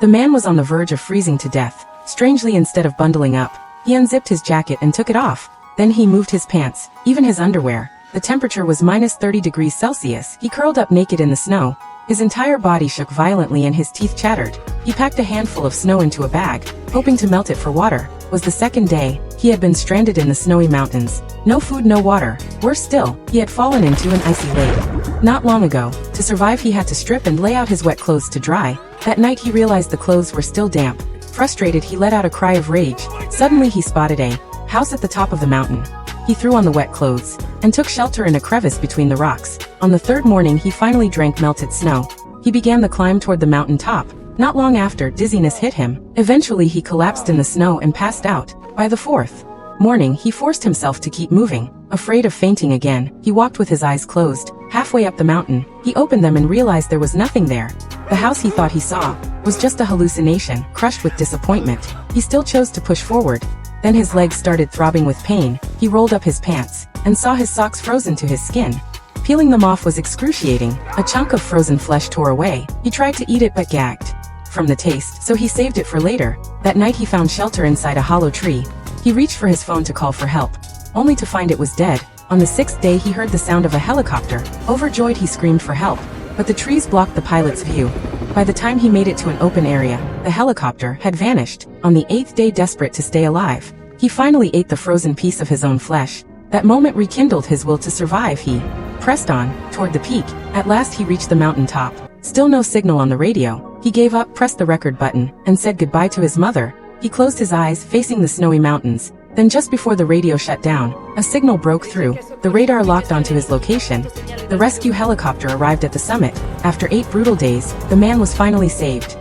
The man was on the verge of freezing to death. Strangely, instead of bundling up, he unzipped his jacket and took it off. Then he moved his pants, even his underwear. The temperature was minus 30 degrees Celsius. He curled up naked in the snow. His entire body shook violently and his teeth chattered. He packed a handful of snow into a bag, hoping to melt it for water. Was the second day. He had been stranded in the snowy mountains. No food, no water. Worse still, he had fallen into an icy lake. Not long ago. To survive, he had to strip and lay out his wet clothes to dry. That night he realized the clothes were still damp. Frustrated, he let out a cry of rage. Suddenly he spotted a house at the top of the mountain. He threw on the wet clothes and took shelter in a crevice between the rocks. On the third morning he finally drank melted snow. He began the climb toward the mountain top. Not long after, dizziness hit him. Eventually he collapsed in the snow and passed out. By the fourth morning he forced himself to keep moving. Afraid of fainting again, he walked with his eyes closed. Halfway up the mountain, he opened them and realized there was nothing there. The house he thought he saw was just a hallucination. Crushed with disappointment, he still chose to push forward. Then his legs started throbbing with pain. He rolled up his pants and saw his socks frozen to his skin. Peeling them off was excruciating. A chunk of frozen flesh tore away. He tried to eat it but gagged from the taste, so he saved it for later. That night he found shelter inside a hollow tree. He reached for his phone to call for help, only to find it was dead. On the sixth day he heard the sound of a helicopter. Overjoyed he screamed for help, but the trees blocked the pilot's view. By the time he made it to an open area, the helicopter had vanished. On the eighth day, desperate to stay alive, he finally ate the frozen piece of his own flesh. That moment rekindled his will to survive. He pressed on, toward the peak. At last he reached the mountain top. Still no signal on the radio. He gave up, pressed the record button, and said goodbye to his mother. He closed his eyes, facing the snowy mountains. Then just before the radio shut down, a signal broke through. The radar locked onto his location. The rescue helicopter arrived at the summit. After 8 brutal days, the man was finally saved.